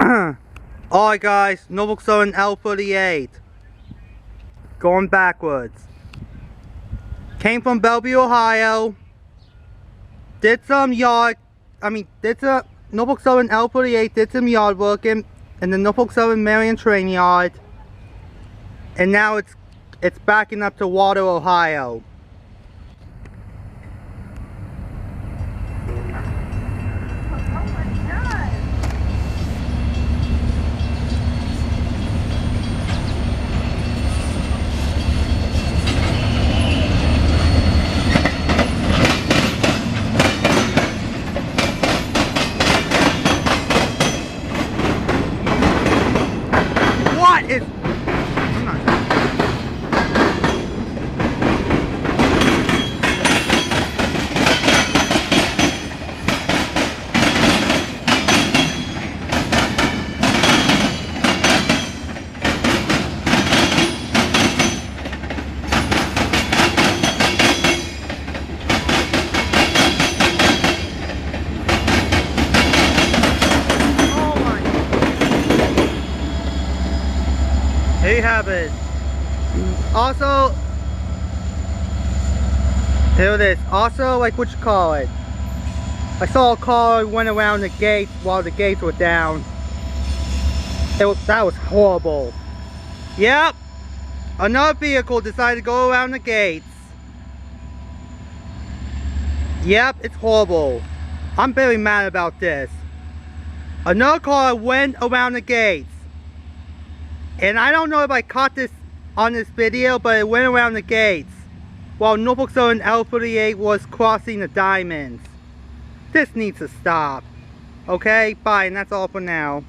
Alright guys, Norfolk Southern L38. Going backwards. Came from Bellevue, Ohio. Did some Norfolk Southern L38 did some yard work in the Norfolk Southern Marion train yard. And now it's backing up to Waldo, Ohio. What is... I'm not sure. There you have it. Also, here it is. Also, like what you call it. I saw a car went around the gates while the gates were down. That was horrible. Yep. Another vehicle decided to go around the gates. Yep, it's horrible. I'm very mad about this. Another car went around the gates. And I don't know if I caught this on this video, but it went around the gates while Norfolk Southern L38 was crossing the diamonds. This needs to stop. Okay, bye, and that's all for now.